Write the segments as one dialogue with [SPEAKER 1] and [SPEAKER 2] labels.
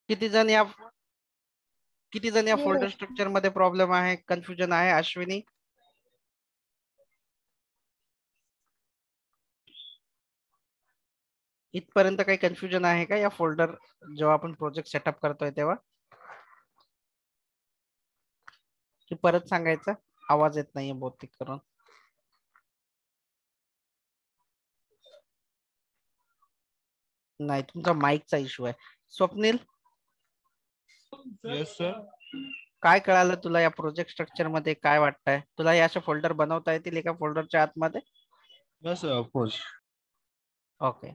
[SPEAKER 1] किती जण या फोल्डर स्ट्रक्चर मध्ये प्रॉब्लेम आहे, कन्फ्युजन आहे? अश्विनी, इथपर्यंत काही कन्फ्युजन आहे का या फोल्डर जेव्हा आपण प्रोजेक्ट सेटअप करतोय तेव्हा, की परत सांगायचं? आवाज येत नाहीये बहुतेक करून. नाही, तुमचा माईकचा इश्यू आहे. Swapnil,
[SPEAKER 2] yes sir.
[SPEAKER 1] काय कळालं तुला या प्रोजेक्ट स्ट्रक्चर मध्ये? काय वाटतंय तुला? हे असे फोल्डर बनवता येतील एका फोल्डरच्या आतमध्ये?
[SPEAKER 2] Yes of course.
[SPEAKER 1] Okay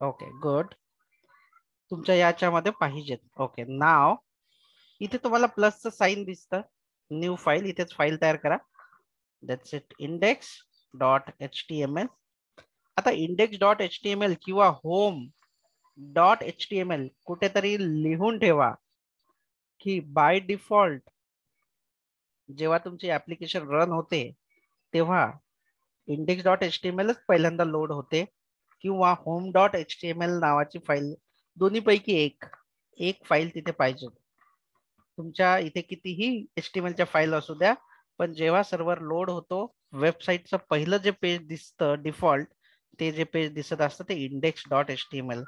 [SPEAKER 1] okay good. तुमच्या याच्यामध्ये पाहिजेत. ओके नाव इथे तुम्हाला प्लसचं साइन दिसतं. न्यू फाईल, इथेच फाईल तयार करा. That's it. index.html. आता index.html किंवा home.html कुठेतरी लिहून ठेवा की बाय डिफॉल्ट जेव्हा तुमची ऍप्लिकेशन रन होते तेव्हा index.html पहिल्यांदा लोड होते किंवा home.html नावाची फाईल, दोन्हीपैकी एक फाईल तिथे पाहिजे. तुमच्या इथे कितीही HTML च्या फाईल असू द्या, पण जेव्हा सर्व्हर लोड होतो वेबसाईटचं पहिलं जे पेज दिसतं डिफॉल्ट, ते जे पेज दिसत असतं ते index.html.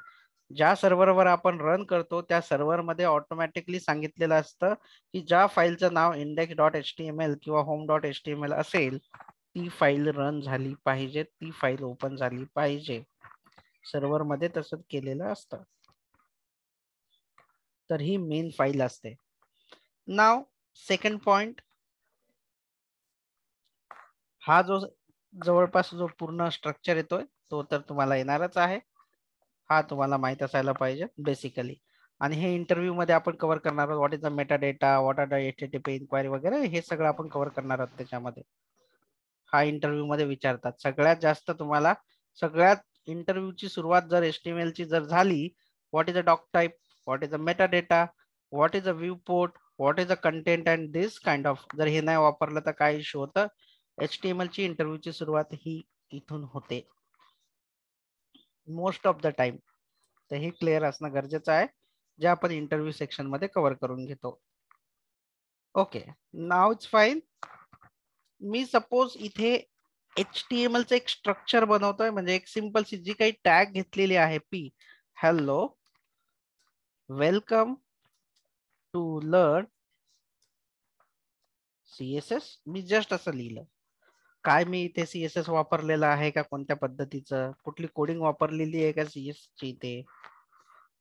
[SPEAKER 1] ज्या सर्व्हरवर आपण रन करतो त्या सर्व्हर मध्ये ऑटोमॅटिकली सांगितलेलं असतं की ज्या फाईलचं नाव index.html किंवा home.html असेल ती फाईल रन झाली पाहिजे, ती फाईल ओपन झाली पाहिजे. सर्व्हर मध्ये तसंच केलेलं असतं. तर ही मेन फाईल असते. नाव सेकंड पॉइंट, हा जो जवळपास जो पूर्ण स्ट्रक्चर येतोय तो तर तुम्हाला येणारच आहे. हा तुम्हाला माहित असायला पाहिजे बेसिकली. आणि हे इंटरव्ह्यू मध्ये आपण कव्हर करणार आहोत. What is the metadata, what are the HTTP inquiry वगैरे, हे सगळं आपण कव्हर करणार आहोत त्याच्यामध्ये. हा इंटरव्ह्यू मध्ये विचारतात सगळ्यात जास्त तुम्हाला. सगळ्यात इंटरव्ह्यूची सुरुवात जर HTML ची जर झाली, what is a doctype, what is a metadata, what is a viewport, what is a content and this kind of, जर हे नाही वापरलं तर काय इश्यू होतं? HTML ची इंटरव्ह्यूची सुरुवात ही इथून होते मोस्ट ऑफ द टाइम. तर हे क्लिअर असणं गरजेचं आहे जे आपण इंटरव्ह्यू सेक्शन मध्ये कव्हर करून घेतो. Okay now it's fine. Me suppose इथे HTML चं एक स्ट्रक्चर बनवतोय, म्हणजे एक सिंपल सी जी काही टॅग घेतलेली आहे P, hello welcome to learn CSS. मी जस्ट असं लिहिलं. काय मी इथे CSS वापरलेलं आहे का, कोणत्या पद्धतीचं, कुठली कोडिंग वापरलेली आहे का CSS ची इथे?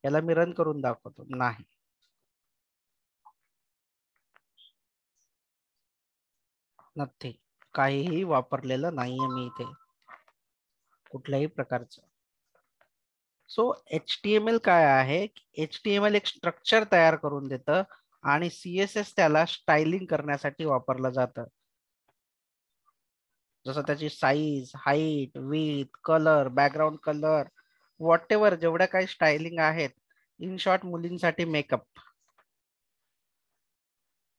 [SPEAKER 1] याला मी रन करून दाखवतो. नाही, नथिंग, काहीही वापरलेलं नाहीये मी इथे कुठल्याही प्रकारचं. सो HTML काय आहे? HTML एक स्ट्रक्चर तयार करून देतं आणि CSS त्याला स्टायलिंग करण्यासाठी वापरलं जातं. जसं त्याची size, height, width, colour, background colour, whatever जेवढ्या काही स्टायलिंग आहेत, इन शॉर्ट मुलींसाठी मेकअप.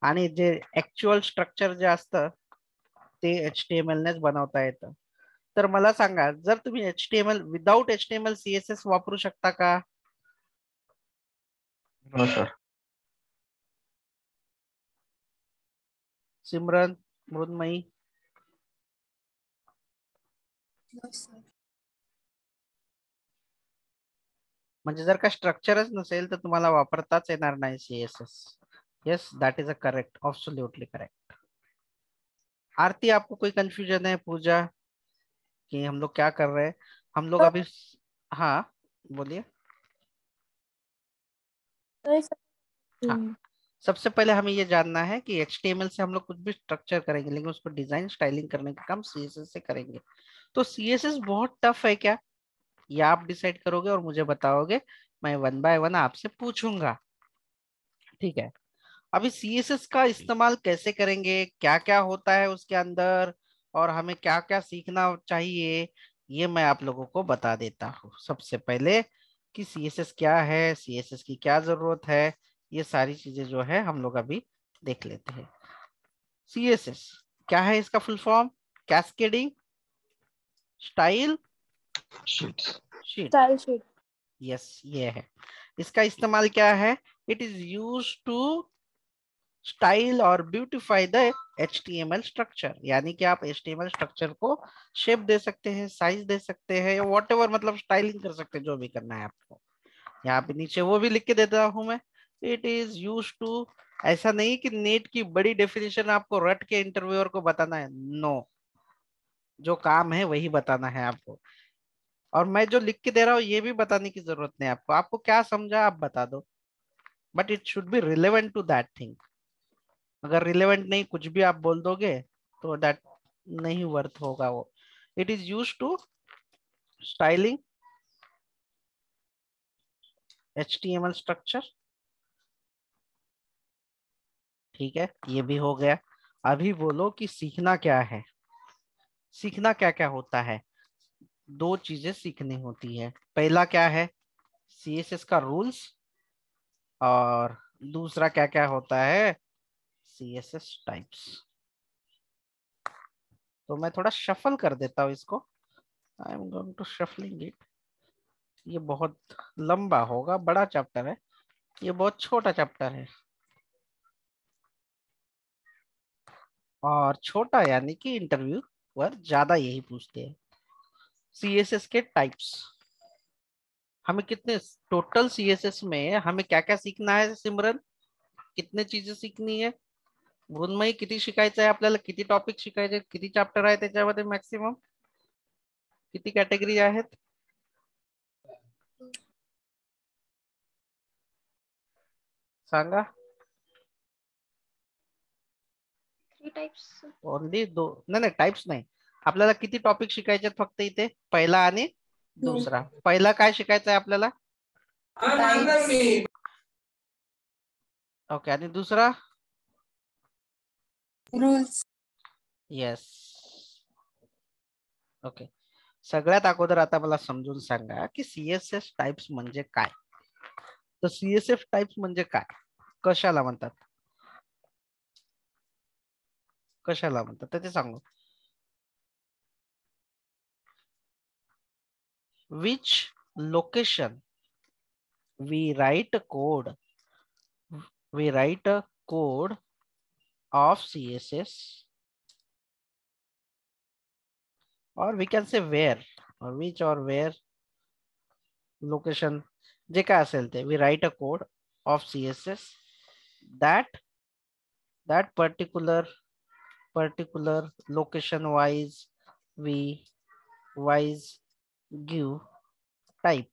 [SPEAKER 1] आणि जे ऍक्च्युअल स्ट्रक्चर जे असतं ते HTML नेच बनवता येतं. तर मला सांगा, जर तुम्ही HTML विदाउट HTML CSS वापरू शकता का?
[SPEAKER 2] हो सर.
[SPEAKER 1] सिमरन, मृन्मयी, म्हणजे जर का स्ट्रक्चरच नसेल तर तुम्हाला वापरताच येणार नाही CSS. Yes, that is a correct, absolutely correct. Aarti, आपको कोई कंफ्यूजन है? पूजा, कि हम लोग क्या कर रहे हैं? हम लोग अभी, हाँ बोलिए. हाँ, सबसे पहले हमें ये जानना है कि HTML से हम लोग कुछ भी स्ट्रक्चर करेंगे लेकिन उसको डिजाइन स्टाइलिंग करने का काम CSS से करेंगे. तो CSS बहुत टफ है क्या? ये आप डिसाइड करोगे और मुझे बताओगे. मैं वन बाय वन आपसे पूछूंगा, ठीक है? अभी CSS का इस्तेमाल कैसे करेंगे, क्या क्या होता है उसके अंदर, और हमें क्या क्या सीखना चाहिए, ये मैं आप लोगों को बता देता हूँ. सबसे पहले कि CSS क्या है, CSS की क्या जरूरत है, ये सारी चीजें जो है हम लोग अभी देख लेते हैं. CSS क्या है? इसका full form cascading style sheet.
[SPEAKER 3] Style sheet.
[SPEAKER 1] Yes, ये है. इसका इस्तेमाल क्या है? It is use to style और ब्यूटिफाई द HTML स्ट्रक्चर, यानी कि आप HTML स्ट्रक्चर को शेप दे सकते हैं, साइज दे सकते हैं, या वॉट एवर, मतलब स्टाइलिंग कर सकते हैं, जो भी करना है आपको। यहाँ पे नीचे वो भी लिख के देता हूं मैं, इट इज यूज टू। ऐसा नहीं कि नेट की बड़ी डेफिनेशन आपको रट के इंटरव्यूअर को बताना है, नो, जो काम है वही बताना है आपको। और मैं जो लिख के दे रहा हूँ ये भी बताने की जरूरत नहीं आपको, आपको क्या समझा आप बता दो, but it should be relevant to that thing. अगर रिलेवेंट नहीं कुछ भी आप बोल दोगे तो दैट नहीं वर्थ होगा वो। It is use to styling HTML structure. ठीक है, ये भी हो गया। अभी बोलो कि सीखना क्या है, सीखना क्या क्या होता है। दो चीजें सीखनी होती है, पहला क्या है, CSS का रूल्स, और दूसरा क्या क्या होता है, CSS टाइप्स। तो मैं थोड़ा शफल कर देता हूँ इसको, I am going to shuffling it. ये बहुत लंबा होगा, बड़ा चैप्टर है, ये बहुत छोटा चैप्टर है। और छोटा यानी कि इंटरव्यू पर ज्यादा यही पूछते हैं। CSS के टाइप्स, हमें कितने टोटल CSS में हमें क्या क्या सीखना है सिमरन, कितने चीजें सीखनी है भूनमयी, किती शिकायचं आहे आपल्याला, किती टॉपिक शिकायचे, किती चॅप्टर आहे त्याच्यामध्ये, मॅक्सिमम किती कॅटेगरी आहेत, सांगा।
[SPEAKER 3] 3 टाइप्स.
[SPEAKER 1] ओनली दो, नाही नाही टाइप्स नाही, आपल्याला किती टॉपिक शिकायचे आहेत फक्त इथे, पहिला आणि दुसरा। पहिला काय शिकायचं आहे आपल्याला, ओके, आणि दुसरा
[SPEAKER 3] रूल्स.
[SPEAKER 1] Yes, okay. सगळ्यात अगोदर आता मला समजून सांगा की CSS टाइप्स म्हणजे काय, तर CSS टाइप्स म्हणजे काय, कशाला म्हणतात, कशाला म्हणतात तर ते सांगू। Which location we write a code, we write a code of CSS, or we can say where, or which or where location, जे काय असेल ते, we write a code of CSS that particular location wise we wise give type।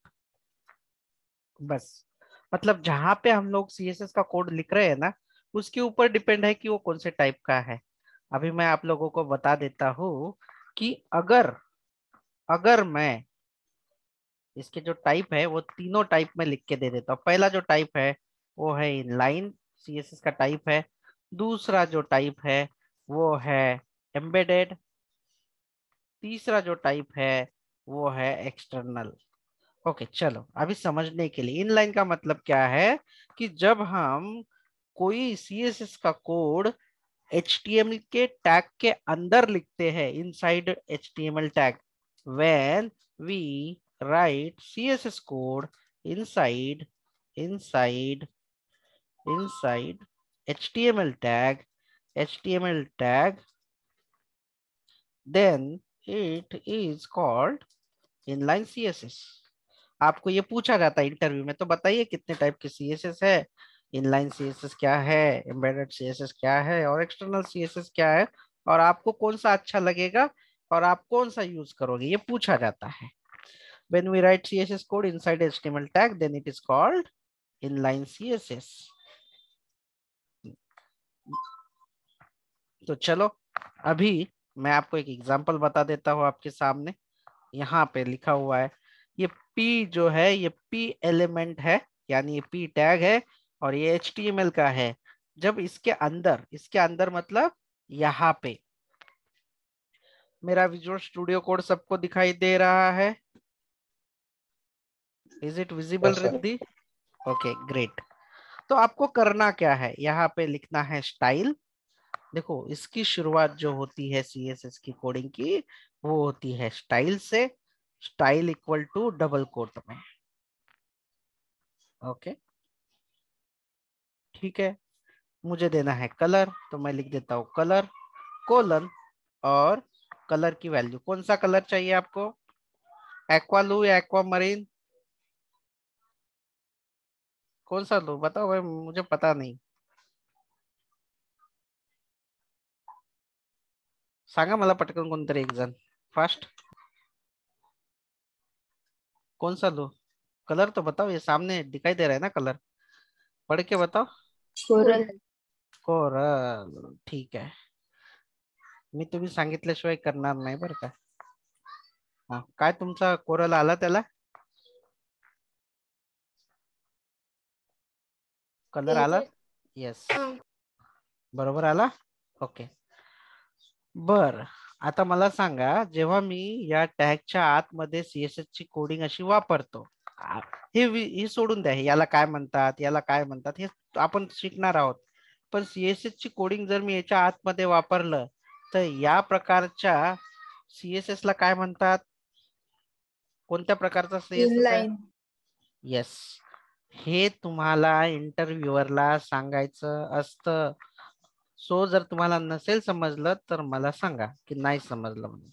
[SPEAKER 1] बस, मतलब जहां पे हम लोग CSS का कोड लिख रहे हैं ना, उसके ऊपर डिपेंड है कि वो कौन से टाइप का है। अभी मैं आप लोगों को बता देता हूँ कि अगर अगर मैं इसके जो टाइप है वो तीनों टाइप में लिख के दे देता हूँ। पहला जो टाइप है वो है इनलाइन, CSS का टाइप है। दूसरा जो टाइप है वो है एम्बेडेड। तीसरा जो टाइप है वो है एक्सटर्नल। ओके, चलो अभी समझने के लिए, इनलाइन का मतलब क्या है कि जब हम कोई CSS का कोड HTML के टैग के अंदर लिखते हैं, inside HTML tag, when we write CSS code inside inside inside HTML tag then it is called inline CSS। आपको ये पूछा जाता है इंटरव्यू में, तो बताइए कितने टाइप के CSS है, इनलाइन CSS क्या है, एम्बेडेड CSS क्या है, और एक्सटर्नल CSS क्या है, और आपको कौन सा अच्छा लगेगा और आप कौन सा यूज करोगे, ये पूछा जाता है। When we write CSS code inside HTML tag, then it is called inline CSS। तो चलो अभी मैं आपको एक एग्जांपल बता देता हूँ आपके सामने। यहाँ पे लिखा हुआ है, ये P जो है ये P एलिमेंट है, यानी ये P टैग है, और ये HTML का है। जब इसके अंदर मतलब यहाँ पे, मेरा विजुअल स्टूडियो कोड सबको दिखाई दे रहा है, is it visible
[SPEAKER 2] Yes, sir.
[SPEAKER 1] Riddhi? Okay great. तो आपको करना क्या है, यहाँ पे लिखना है स्टाइल। देखो इसकी शुरुआत जो होती है CSS की कोडिंग की, वो होती है स्टाइल से, style equal to double quote में। ओके, ठीक है, मुझे देना है कलर, तो मैं लिख देता हूँ कलर कोलन और कलर की वैल्यू। कौन सा कलर चाहिए आपको, एक्वा लू या एक्वा मरीन, कौन सा लू बताओ भाई, मुझे पता नहीं, सांगा मला पटकन कोणतरी एक जण फास्ट। कौन सा लू, कलर तो बताओ, ये सामने दिखाई दे रहा है ना कलर, पढ़ के बताओ।
[SPEAKER 3] कोरल.
[SPEAKER 1] कोरल, ठीक आहे, मी तुम्ही सांगितल्याशिवाय करणार नाही बरं का। हा, काय तुमचा कोरल आला त्याला, कलर आला, येस बरोबर आला, ओके। बर, आता मला सांगा, जेव्हा मी या टॅगच्या आतमध्ये सीएसएस ची कोडिंग अशी वापरतो, हे सोडून द्या, याला काय म्हणतात याला काय म्हणतात हे आपण शिकणार आहोत, पण सीएसएस ची कोडिंग जर मी याच्या आतमध्ये वापरलं तर या प्रकारच्या सीएसएस ला काय म्हणतात, कोणत्या प्रकारचा सीएसएस आहे,
[SPEAKER 3] Inline.
[SPEAKER 1] येस, हे तुम्हाला इंटरव्ह्यूअरला सांगायचं असतं। सो जर तुम्हाला नसेल समजलं तर मला सांगा की नाही समजलं म्हणून।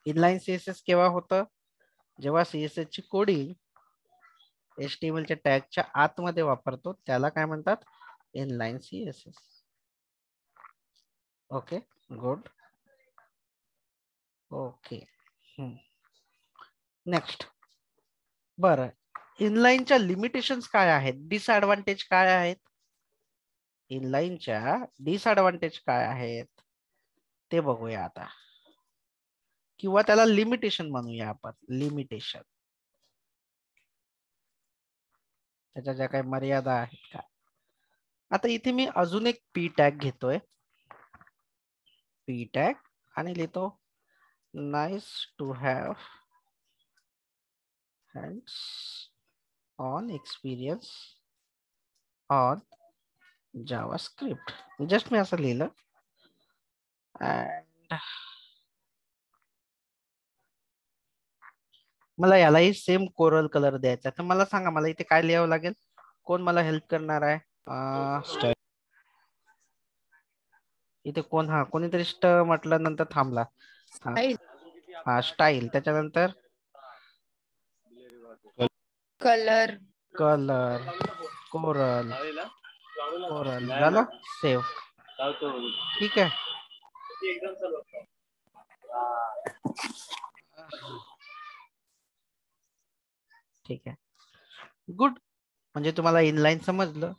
[SPEAKER 1] इनलाइन सीएसएस केव्हा होतं, जेव्हा सीएसएस ची कोडिंग HTML च्या टॅगच्या आतमध्ये वापरतो त्याला काय म्हणतात, inline CSS. Okay, good, okay, next. बरं, इनलाइनच्या लिमिटेशन्स काय आहेत, डिसएडव्हान्टेज काय आहेत, इनलाइनच्या डिसएडव्हान्टेज काय आहेत ते बघूया आता, किंवा त्याला लिमिटेशन म्हणूया आपण, लिमिटेशन, त्याच्या ज्या काही मर्यादा आहेत का। आता इथे मी अजून एक पी टॅग घेतोय, पी टॅग, आणि लिहितो nice to have hands on experience on JavaScript, just मी असं लिहिलं, अँड मला यालाही सेम कोरल कलर द्यायचा, तर मला सांगा मला इथे काय लिहावं लागेल, कोण मला हेल्प करणार आहे, इथे कोण, हा कोणीतरी म्हटलं नंतर थांबला, हा
[SPEAKER 3] Style.
[SPEAKER 1] हा स्टाईल, त्याच्यानंतर
[SPEAKER 3] Color.
[SPEAKER 1] कलर, कोरल, कोरल झालं, सेव, ठीक आहे। ठीक आहे, गुड, म्हणजे तुम्हाला इनलाइन समजलं,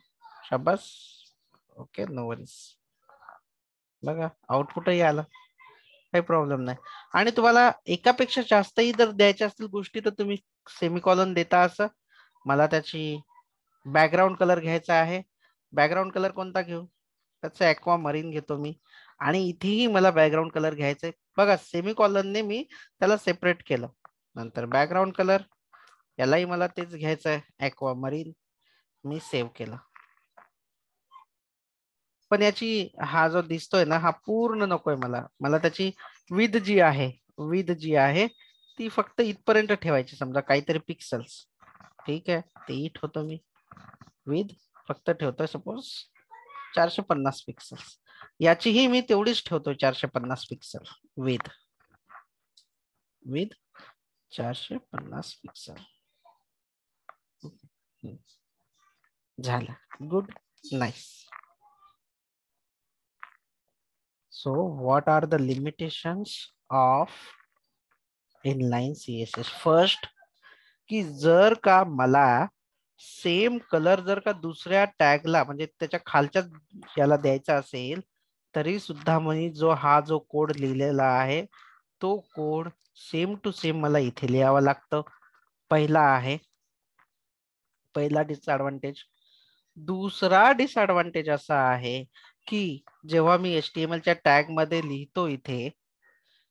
[SPEAKER 1] शाबास, ओके, नो वरीज, बघा आउटपुटही आलं, काही प्रॉब्लेम नाही। आणि तुम्हाला एकापेक्षा जास्तही जर द्यायच्या असतील गोष्टी तर तुम्ही सेमिकॉलन देता, असं मला त्याची बॅकग्राऊंड कलर घ्यायचा आहे, बॅकग्राऊंड कलर कोणता घेऊ, त्याचा ॲक्वा मरीन घेतो मी, आणि इथेही मला बॅकग्राऊंड कलर घ्यायचा आहे, बघा सेमिकॉलनने मी त्याला सेपरेट केलं, नंतर बॅकग्राऊंड कलर यालाही मला तेच घ्यायचं आहे, ॲक्वा मरीन, मी सेव्ह केलं, पण याची हा जो दिसतोय ना हा पूर्ण नकोय मला, मला त्याची विथ जी आहे, विथ जी आहे ती फक्त इथपर्यंत ठेवायची, समजा काहीतरी पिक्सल्स, ठीक आहे, तेही ठेवतो मी, विथ फक्त ठेवतोय सपोज 450 पिक्सल्स, याचीही मी तेवढीच ठेवतोय 450 पिक्सल, विथ 450 पिक्सल, झालं, good, nice. So what are the limitations of inline CSS? First, की जर का मला सेम कलर जर का दुसऱ्या टॅगला म्हणजे त्याच्या खालच्या याला द्यायचा असेल तरी सुद्धा मी जो कोड लिहिलेला आहे तो कोड सेम टू सेम मला इथे लिहावा लागतं, पहिला डिसएडव्हान्टेज। दुसरा डिसएडव्हान्टेज असा आहे की जेव्हा मी HTML च्या टॅग मध्ये लिहितो इथे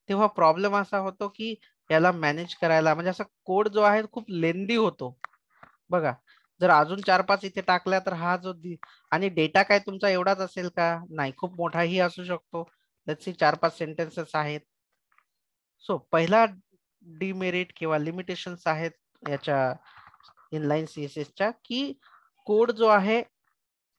[SPEAKER 1] तेव्हा प्रॉब्लेम असा होतो की याला मॅनेज करायला, म्हणजे असा कोड जो आहे खूप लेंदी होतो, बघा जर अजून 4-5 इथे टाकल्या तर हा जो आणि डेटा काय तुमचा एवढाच असेल का, नाही, खूप मोठाही असू शकतो, त्याचे 4-5 सेंटेन्सेस आहेत। सो पहिला डिमेरिट किंवा लिमिटेशन्स आहेत याच्या इनलाईन सीएसएसच्या की कोड जो आहे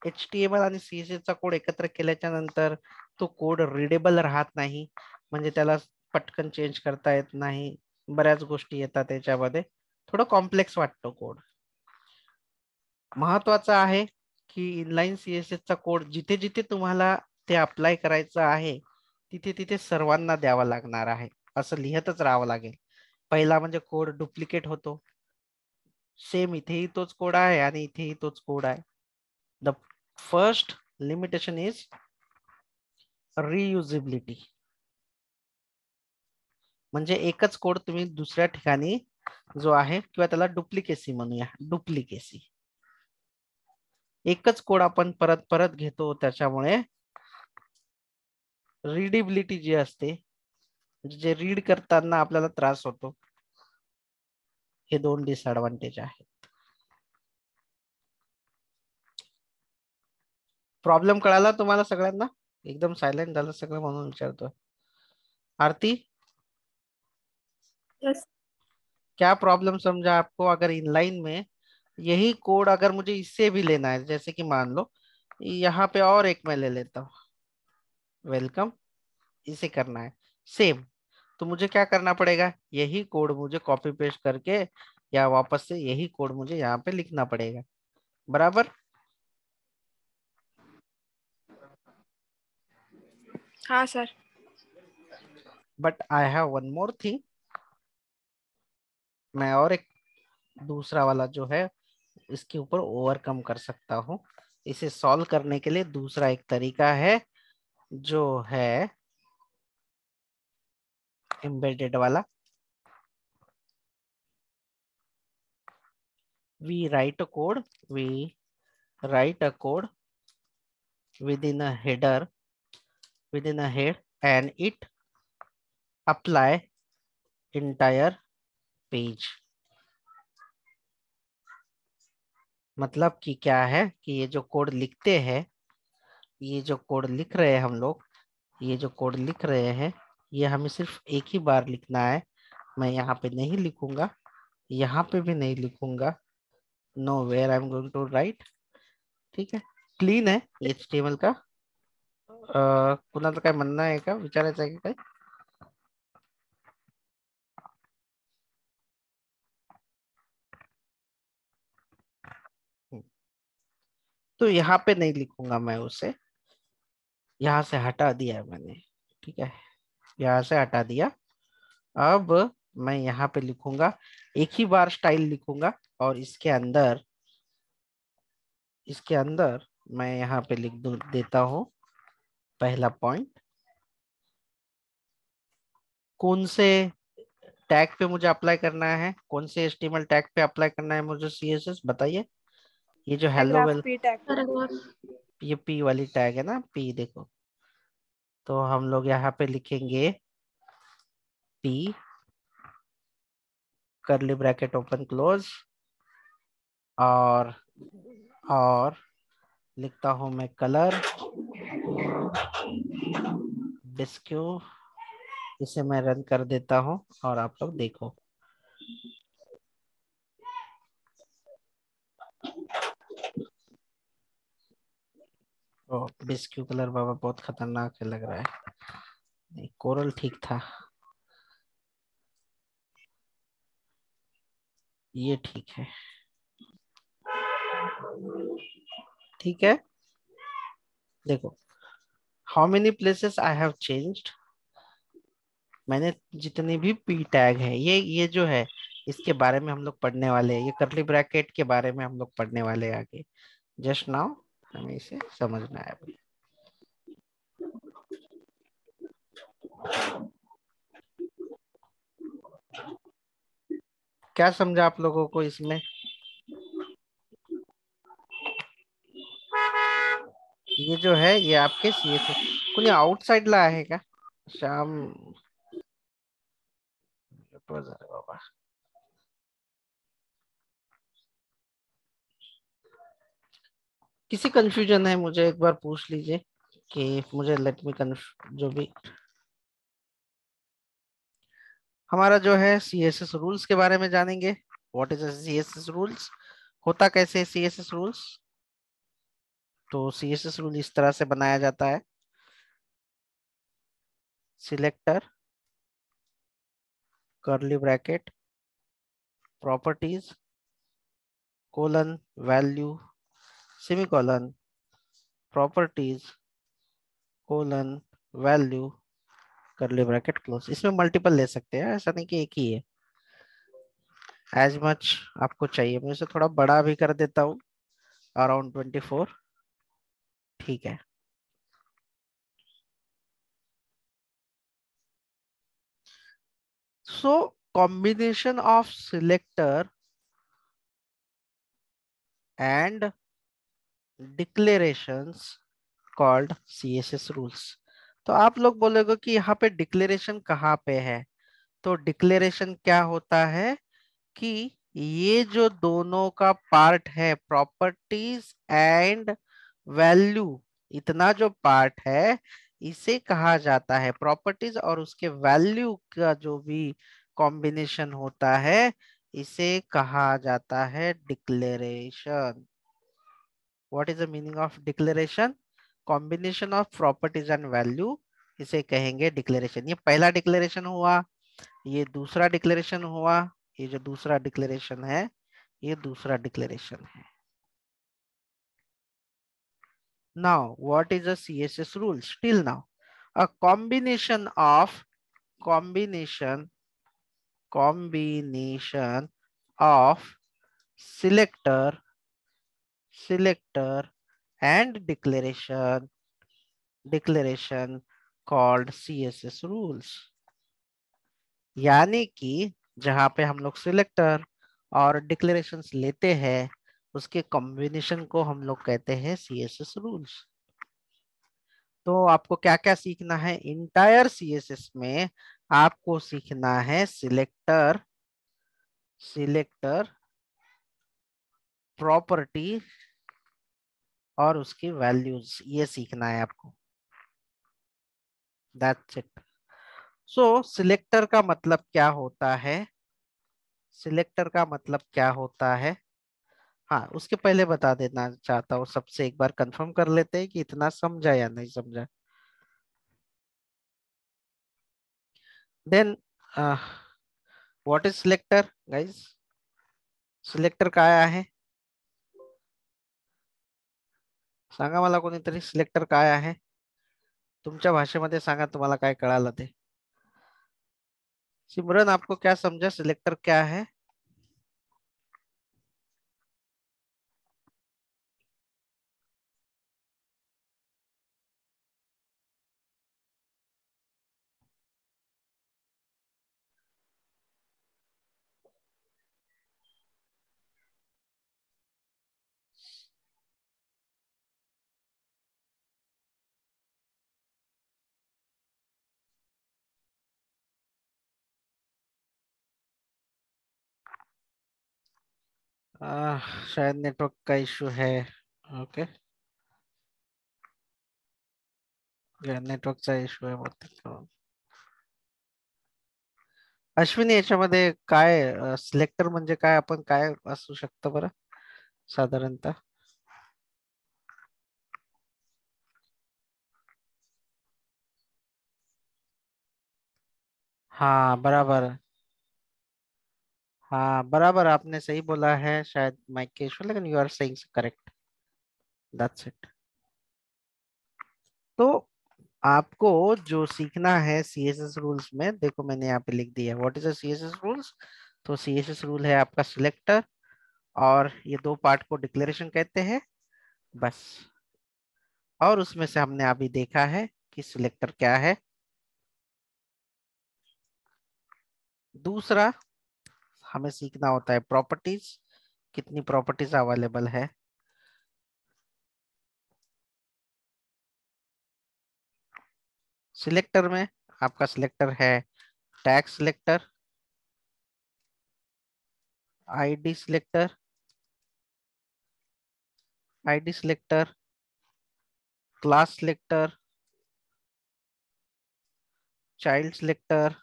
[SPEAKER 1] HTML आणि CSS चा कोड एकत्र केल्याच्या नंतर तो कोड रीडेबल राहत नाही, म्हणजे त्याला पटकन चेंज करता येत नाही, बऱ्याच गोष्टी येतात त्याच्यामध्ये, थोडं कॉम्प्लेक्स वाटतो कोड. महत्वाचं आहे की इनलाईन सीएसएस चा कोड जिथे जिथे तुम्हाला ते अप्लाय करायचं आहे तिथे तिथे सर्वांना द्यावा लागणार आहे, असं लिहतच राहावं लागेल. पहिला म्हणजे कोड डुप्लिकेट होतो, सेम इथेही तोच कोड आहे आणि इथेही तोच कोड आहे. द फर्स्ट लिमिटेशन इज रियुजेबिलिटी, म्हणजे एकच कोड तुम्ही दुसऱ्या ठिकाणी जो आहे, किंवा त्याला डुप्लिकेसी म्हणूया, डुप्लिकेसी, एकच कोड आपण परत परत घेतो, त्याच्यामुळे रीडेबिलिटी जी असते, जे रीड करताना आपल्याला त्रास होतो, हे दोन डिसएडव्हान्टेज आहेत. प्रॉब्लेम कळाला तुम्हाला सगळ्यांना? एकदम सायलेंट झालं सगळं म्हणून विचारतो. आरती,
[SPEAKER 3] यस
[SPEAKER 1] क्या प्रॉब्लम समझा आपको? अगर इनलाइन में यही कोड अगर मुझे इससे भी लेना है, जैसे कि मान लो यहाँ पे और एक मैं ले लेता हूँ, वेलकम, इसे करना है सेम, तो मुझे क्या करना पड़ेगा? यही कोड मुझे कॉपी पेस्ट करके या वापस से यही कोड मुझे यहाँ पे लिखना पड़ेगा, बराबर?
[SPEAKER 3] हाँ sir.
[SPEAKER 1] But I have one more thing, मैं और एक दूसरा वाला जो है इसके ऊपर ओवरकम कर सकता हूँ. इसे सॉल्व करने के लिए दूसरा एक तरीका है जो है एम्बेडेड वाला. we write a code within a header, within a head, and it apply entire page. मतलब कि क्या है कि ये जो कोड लिखते हैं, ये जो कोड लिख रहे हैं हम लोग, ये जो कोड लिख रहे हैं, ये हमें सिर्फ एक ही बार लिखना है. मैं यहाँ पे नहीं लिखूंगा, यहाँ पे भी नहीं लिखूंगा, nowhere I am going to write. ठीक है, क्लीन है HTML का. कुणाला काय म्हणणं आहे का, विचारायचं आहे का काय? तो यहाँ पे नहीं लिखूंगा मैं उसे, यहाँ से हटा दिया है मैंने. ठीक है, यहाँ से हटा दिया. अब मैं यहाँ पे लिखूंगा, एक ही बार स्टाइल लिखूंगा, और इसके अंदर मैं यहाँ पे लिख देता हूँ पहला पॉइंट. कौन से टैग पे मुझे अप्लाई करना है, कौन से HTML टैग पे अप्लाई करना है मुझे CSS बताइए. ये जो हेलो वेल,
[SPEAKER 3] पी टैग.
[SPEAKER 1] ये P वाली टैग है ना, P देखो, तो हम लोग यहाँ पे लिखेंगे P curly bracket open close, और लिखता हूं मैं कलर डिस्क्यू. इसे मैं रन कर देता हूं और आप लोग देखो. ओ डिस्क्यू कलर बाबा बहुत खतरनाक है लग रहा है. नहीं, कोरल ठीक था, ये ठीक है. ठीक है, देखो how many places I have changed. मैंने जितने भी P टैग है, ये जो है इसके बारे में हम लोग पढ़ने वाले हैं, ये कर्ली ब्रैकेट के बारे में हम लोग पढ़ने वाले हैं आगे. जस्ट नाउ हमें इसे समझना है अभी. क्या समझा आप लोगों को इसमें? ये जो है ये आपके CSS. कोणी आउटसाइड ला आहे का? श्याम बाबा. किसी कंफ्यूजन है मुझे एक बार पूछ लीजिए कि मुझे लेट मी जो भी हमारा जो है CSS रूल्स के बारे में जानेंगे. What is CSS rules? होता कैसे CSS रूल्स? तो CSS रूल इस तरह से बनाया जाता है, selector curly bracket properties colon value semicolon properties colon value curly bracket close. इसमें मल्टीपल ले सकते हैं, ऐसा नहीं कि एक ही है, एज मच आपको चाहिए। मैं इसे थोड़ा बड़ा भी कर देता हूँ, अराउंड 24। ठीक है। So combination of selector and declarations called CSS rules. तो आप लोग बोलोगे कि यहाँ पे डिक्लेरेशन कहाँ पे है? तो डिक्लेरेशन क्या होता है कि ये जो दोनों का पार्ट है, प्रॉपर्टीज एंड वैल्यू, इतना जो पार्ट है इसे कहा जाता है, प्रॉपर्टीज और उसके वैल्यू का जो भी कॉम्बिनेशन होता है इसे कहा जाता है declaration. What is the meaning of declaration? Combination of properties and value, इसे कहेंगे डिक्लेरेशन। ये पहला डिक्लेरेशन हुआ, ये दूसरा डिक्लेरेशन हुआ, ये जो दूसरा डिक्लेरेशन है ये दूसरा डिक्लेरेशन है। Now, what is a CSS rules? Till now, a combination of selector and declaration called CSS rules। यानी कि जहां पे हम लोग सिलेक्टर और डिक्लेरेशंस लेते हैं उसके कॉम्बिनेशन को हम लोग कहते हैं CSS रूल्स। तो आपको क्या क्या सीखना है इंटायर CSS में? आपको सीखना है सिलेक्टर प्रॉपर्टी और उसकी वैल्यूज, ये सीखना है आपको। That's it. सो सिलेक्टर का मतलब क्या होता है? सिलेक्टर का मतलब क्या होता है? हाँ, उसके पहले बता देना चाहता हूँ, सबसे एक बार कंफर्म कर लेते हैं कि इतना समझा या नहीं समझा। Then what is selector guys? Selector काय आहे? सांगा मला कोणीतरी, सिलेक्टर काय आहे? तुमच्या भाषेमध्ये सांगा, तुम्हाला काय कळालं ते। सिमरन, आपको क्या समझा, सिलेक्टर क्या है? शायद नेटवर्क का इशू है। ओके, नेटवर्कचा इशू आहे बहुतेक। अश्विनी, याच्यामध्ये काय सिलेक्टर म्हणजे काय, आपण काय असू शकतं बरं साधारणतः? हाँ बराबर, हाँ बराबर, आपने सही बोला है, शायद माइक के इशू, लेकिन you are saying correct. That's it. तो आपको जो सीखना है CSS रूल्स में, देखो मैंने यहाँ पे लिख दिया व्हाट इज CSS रूल्स। तो CSS रूल है आपका सिलेक्टर, और ये दो पार्ट को डिक्लेरेशन कहते हैं, बस। और उसमें से हमने अभी देखा है कि सिलेक्टर क्या है। दूसरा हमें सीखना होता है प्रॉपर्टीज, कितनी प्रॉपर्टीज अवेलेबल है। सिलेक्टर में आपका सिलेक्टर है tag selector, ID selector, class selector, child selector,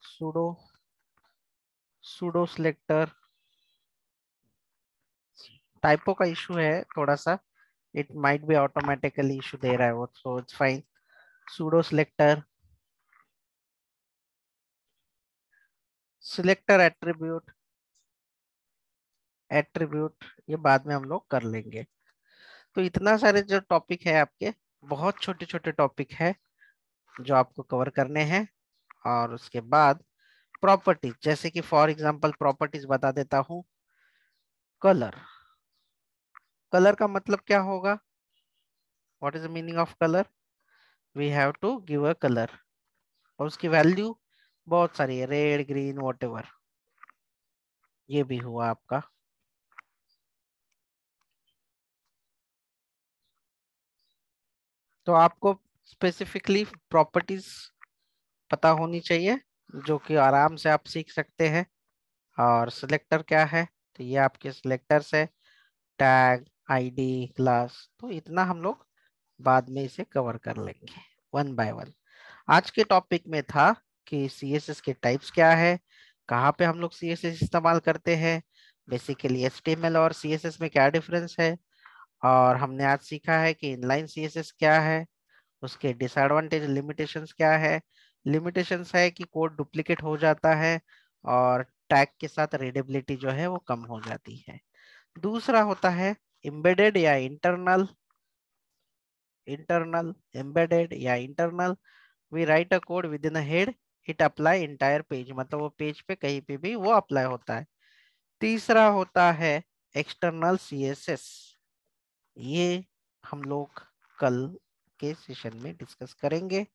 [SPEAKER 1] sudo pseudo selector, typo का इशू है थोड़ा सा, it might be automatically issue दे रहा है वो, so it's fine. Pseudo selector, selector attribute, attribute ये बाद में हम लोग कर लेंगे। तो इतना सारे जो टॉपिक है आपके, बहुत छोटे छोटे टॉपिक है जो आपको कवर करने हैं। और उसके बाद प्रॉपर्टीज, जैसे कि फॉर एग्जांपल प्रॉपर्टीज बता देता हूँ। कलर, कलर का मतलब क्या होगा? What is the meaning of colour? We have to give a colour, और उसकी वैल्यू बहुत सारी है, रेड ग्रीन वॉट। ये भी हुआ आपका। तो आपको स्पेसिफिकली प्रॉपर्टीज पता होनी चाहिए, जो कि आराम से आप सीख सकते हैं। और सिलेक्टर क्या है? तो ये आपके सिलेक्टर्स है, टैग, आईडी, क्लास। तो इतना हम लोग बाद में इसे कवर कर लेंगे वन बाय वन। आज के टॉपिक में था कि सीएसएस के टाइप्स क्या है, कहाँ पे हम लोग सीएसएस इस्तेमाल करते हैं, बेसिकली एचटीएमएल और सीएसएस में क्या डिफरेंस है। और हमने आज सीखा है कि इनलाइन सीएसएस क्या है, उसके डिसएडवांटेज लिमिटेशंस क्या है। लिमिटेशंस है कि कोड डुप्लीकेट हो जाता है और टैग के साथ रीडेबिलिटी जो है वो कम हो जाती है। दूसरा होता है एम्बेडेड या इंटरनल, इंटरनल एम्बेडेड या internal. We write a code within a head, it apply entire page, मतलब वो पेज पे कहीं पे भी वो अप्लाई होता है। तीसरा होता है एक्सटर्नल सीएसएस, ये हम लोग कल के सेशन में डिस्कस करेंगे,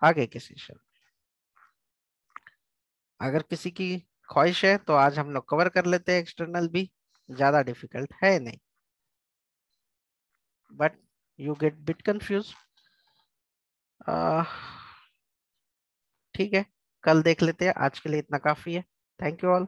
[SPEAKER 1] आगे के सेशन। अगर किसी की ख्वाहिश है तो आज हम लोग कवर कर लेते हैं एक्सटर्नल भी, ज्यादा डिफिकल्ट है नहीं, but you get bit confuse. ठीक है, कल देख लेते हैं, आज के लिए इतना काफी है। Thank you all.